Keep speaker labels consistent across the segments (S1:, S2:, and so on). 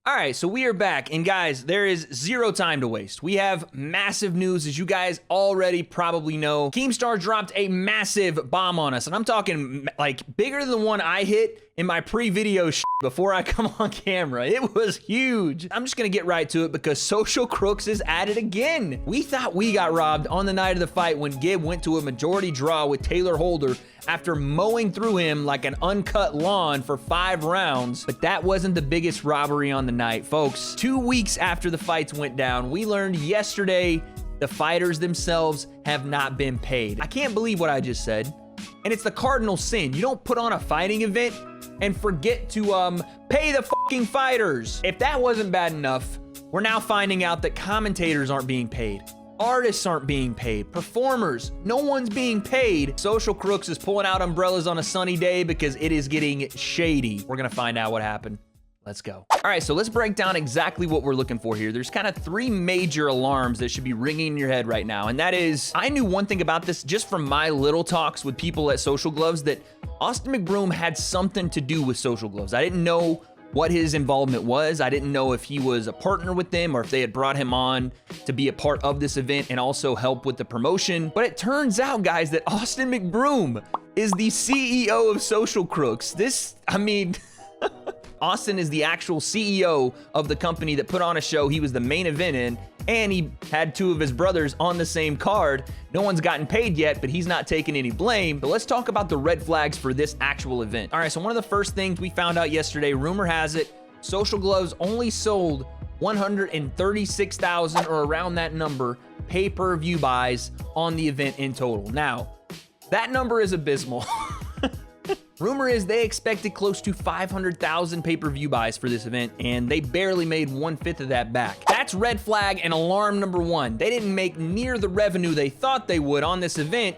S1: All right, so we are back, and guys, there is zero time to waste. We have massive news, as you guys already probably know. Keemstar dropped a massive bomb on us, and I'm talking like bigger than the one I hit in my pre-video before I come on camera. It was huge. I'm just gonna get right to it because Social Crooks is at it again. We thought we got robbed on the night of the fight when Gib went to a majority draw with Taylor Holder after mowing through him like an uncut lawn for 5 rounds, but that wasn't the biggest robbery on the night, folks. 2 weeks after the fights went down, we learned yesterday the fighters themselves have not been paid. I can't believe what I just said, and it's the cardinal sin. You don't put on a fighting event and forget to pay the fucking fighters. If that wasn't bad enough, we're now finding out that commentators aren't being paid. Artists aren't being paid. Performers, no one's being paid. Social Crooks is pulling out umbrellas on a sunny day because it is getting shady. We're gonna find out what happened. Let's go. All right, so let's break down exactly what we're looking for here. There's kind of 3 major alarms that should be ringing in your head right now, and that is, I knew one thing about this just from my little talks with people at Social Gloves, that Austin McBroom had something to do with Social Gloves. I didn't know what his involvement was. I didn't know if he was a partner with them or if they had brought him on to be a part of this event and also help with the promotion. But it turns out, guys, that Austin McBroom is the CEO of Social Crooks. Austin is the actual CEO of the company that put on a show he was the main event in, and he had 2 of his brothers on the same card. No one's gotten paid yet, but he's not taking any blame. But let's talk about the red flags for this actual event. All right, so one of the first things we found out yesterday, rumor has it, Social Gloves only sold 136,000 or around that number pay-per-view buys on the event in total. Now, that number is abysmal. Rumor is they expected close to 500,000 pay-per-view buys for this event, and they barely made 1/5 of that back. That's red flag and alarm number 1. They didn't make near the revenue they thought they would on this event.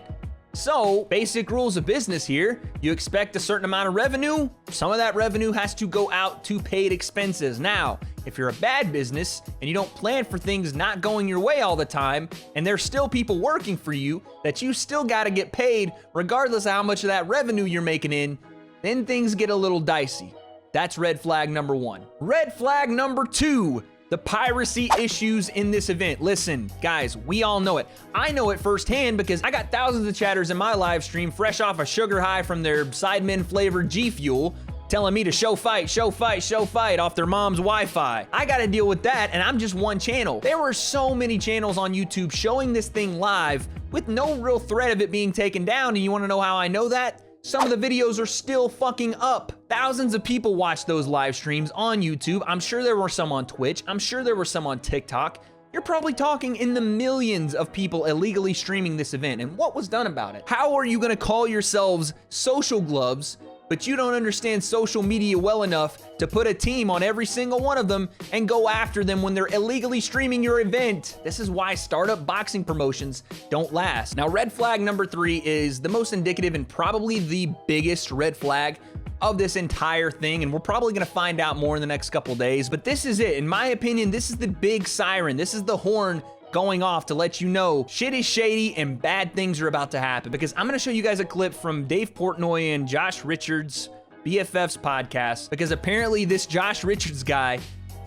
S1: So, basic rules of business here. You expect a certain amount of revenue, some of that revenue has to go out to paid expenses. Now, if you're a bad business and you don't plan for things not going your way all the time, and there's still people working for you that you still gotta get paid regardless of how much of that revenue you're making in, then things get a little dicey. That's red flag number 1. Red flag number 2. The piracy issues in this event. Listen, guys, we all know it. I know it firsthand because I got thousands of chatters in my live stream fresh off a sugar high from their Sidemen flavored G Fuel telling me to show fight off their mom's Wi-Fi. I gotta deal with that, and I'm just one channel. There were so many channels on YouTube showing this thing live with no real threat of it being taken down, and you wanna know how I know that? Some of the videos are still fucking up. Thousands of people watch those live streams on YouTube. I'm sure there were some on Twitch. I'm sure there were some on TikTok. You're probably talking in the millions of people illegally streaming this event. And what was done about it? How are you gonna call yourselves Social Gloves, but you don't understand social media well enough to put a team on every single one of them and go after them when they're illegally streaming your event? This is why startup boxing promotions don't last. Now, red flag number 3 is the most indicative and probably the biggest red flag of this entire thing, and we're probably gonna find out more in the next couple days, but this is it. In my opinion, this is the big siren. This is the horn going off to let you know shit is shady and bad things are about to happen. Because I'm gonna show you guys a clip from Dave Portnoy and Josh Richards, BFF's podcast, because apparently this Josh Richards guy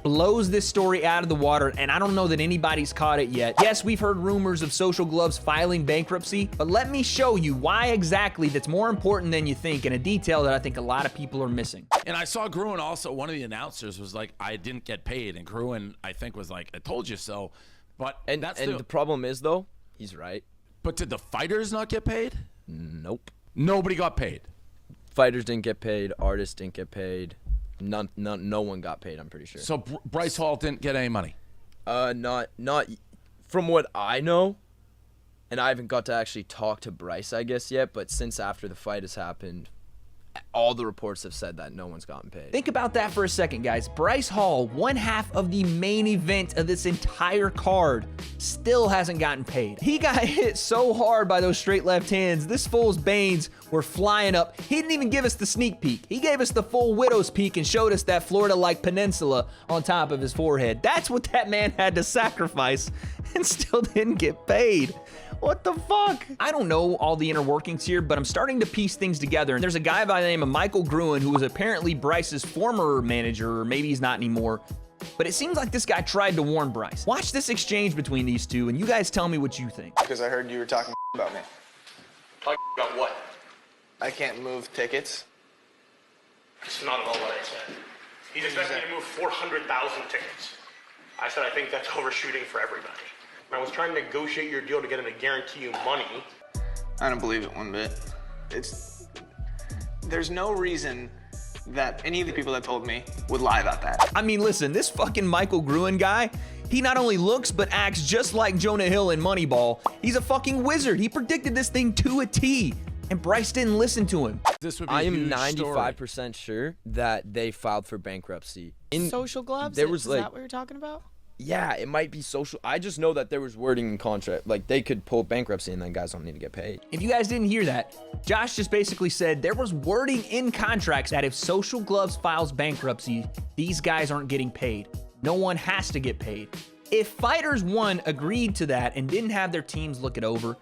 S1: blows this story out of the water, and I don't know that anybody's caught it yet. Yes, we've heard rumors of Social Gloves filing bankruptcy, but let me show you why exactly that's more important than you think, and a detail that I think a lot of people are missing.
S2: And I saw Greuen also, one of the announcers was like, I didn't get paid, and Greuen, I think, was like, I told you so. But
S3: the problem is, though, he's right.
S2: But did the fighters not get paid?
S3: Nope.
S2: Nobody got paid.
S3: Fighters didn't get paid. Artists didn't get paid. No one got paid, I'm pretty sure.
S2: So Bryce Hall didn't get any money?
S3: Not from what I know, and I haven't got to actually talk to Bryce, I guess, yet, but since after the fight has happened, all the reports have said that no one's gotten paid.
S1: Think about that for a second, guys. Bryce Hall, one half of the main event of this entire card, still hasn't gotten paid. He got hit so hard by those straight left hands, this fool's veins were flying up. He didn't even give us the sneak peek. He gave us the full widow's peek and showed us that Florida-like peninsula on top of his forehead. That's what that man had to sacrifice and still didn't get paid. What the fuck? I don't know all the inner workings here, but I'm starting to piece things together. And there's a guy by the name of Michael Greuen, who was apparently Bryce's former manager, or maybe he's not anymore. But it seems like this guy tried to warn Bryce. Watch this exchange between these two, and you guys tell me what you think.
S4: Because I heard you were talking about me.
S5: Talking about what?
S4: I can't move tickets.
S5: It's not at all what I said. He's expecting me to move 400,000 tickets. I said I think that's overshooting for everybody. And I was trying to negotiate your deal to get him to guarantee you money.
S4: I don't believe it one bit. There's no reason that any of the people that told me would lie about that.
S1: I mean, listen, this fucking Michael Greuen guy, he not only looks but acts just like Jonah Hill in Moneyball. He's a fucking wizard. He predicted this thing to a T, and Bryce didn't listen to him.
S2: This would be
S3: I
S2: a
S3: am
S2: huge
S3: 95%
S2: story.
S3: sure that they filed for bankruptcy.
S6: Social gloves?
S3: There was
S6: Is
S3: like,
S6: that what you're talking about?
S3: yeah, it might be social. I just know that there was wording in contract. Like, they could pull bankruptcy and then guys don't need to get paid.
S1: If you guys didn't hear that, Josh just basically said there was wording in contracts that if Social Gloves files bankruptcy, these guys aren't getting paid. No one has to get paid. If Fighters 1 agreed to that and didn't have their teams look it over,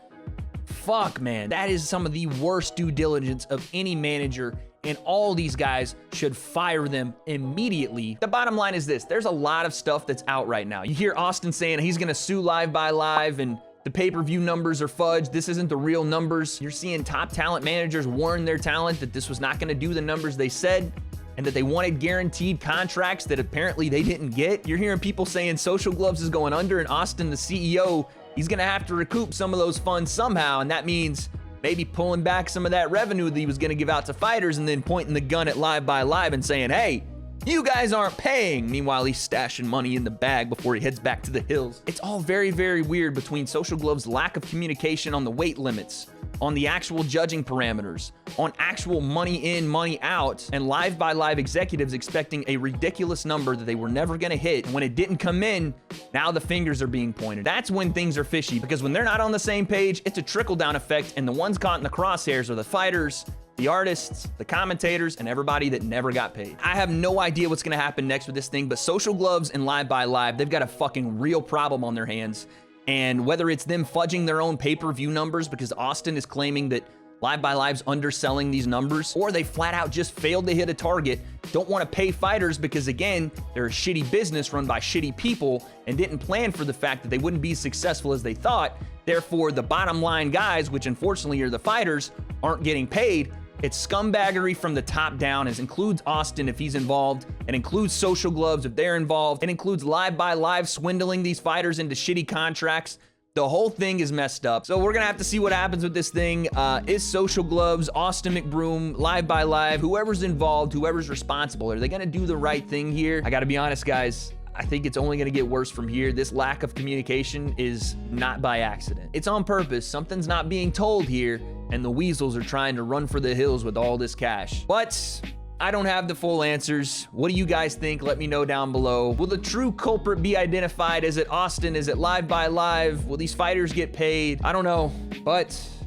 S1: fuck, man, that is some of the worst due diligence of any manager, and all these guys should fire them immediately. The bottom line is this: there's a lot of stuff that's out right now. You hear Austin saying he's gonna sue Live by Live and the pay-per-view numbers are fudged. This isn't the real numbers. You're seeing top talent managers warn their talent that this was not gonna do the numbers they said, and that they wanted guaranteed contracts that apparently they didn't get. You're hearing people saying Social Gloves is going under, and Austin, the CEO, he's gonna have to recoup some of those funds somehow, and that means maybe pulling back some of that revenue that he was gonna give out to fighters and then pointing the gun at Live by Live and saying, hey, you guys aren't paying. Meanwhile, he's stashing money in the bag before he heads back to the hills. It's all very, very weird between Social Gloves' lack of communication on the weight limits, on the actual judging parameters, on actual money in, money out, and Live by Live executives expecting a ridiculous number that they were never gonna hit. And when it didn't come in, now the fingers are being pointed. That's when things are fishy, because when they're not on the same page, it's a trickle-down effect, and the ones caught in the crosshairs are the fighters, the artists, the commentators, and everybody that never got paid. I have no idea what's gonna happen next with this thing, but Social Gloves and Live by Live, they've got a fucking real problem on their hands. And whether it's them fudging their own pay-per-view numbers because Austin is claiming that Live by Live's underselling these numbers, or they flat out just failed to hit a target, don't want to pay fighters because, again, they're a shitty business run by shitty people and didn't plan for the fact that they wouldn't be as successful as they thought. Therefore, the bottom line guys, which unfortunately are the fighters, aren't getting paid. It's scumbaggery from the top down. It includes Austin if he's involved. It includes Social Gloves if they're involved. It includes Live by Live swindling these fighters into shitty contracts. The whole thing is messed up. So we're gonna have to see what happens with this thing. Is Social Gloves, Austin McBroom, Live by Live, whoever's involved, whoever's responsible, are they gonna do the right thing here? I gotta be honest, guys. I think it's only gonna get worse from here. This lack of communication is not by accident. It's on purpose. Something's not being told here, and the weasels are trying to run for the hills with all this cash. But I don't have the full answers. What do you guys think? Let me know down below. Will the true culprit be identified? Is it Austin? Is it Live by Live? Will these fighters get paid? I don't know, but I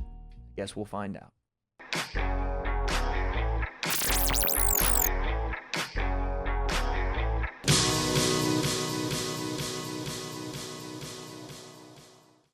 S1: guess we'll find out.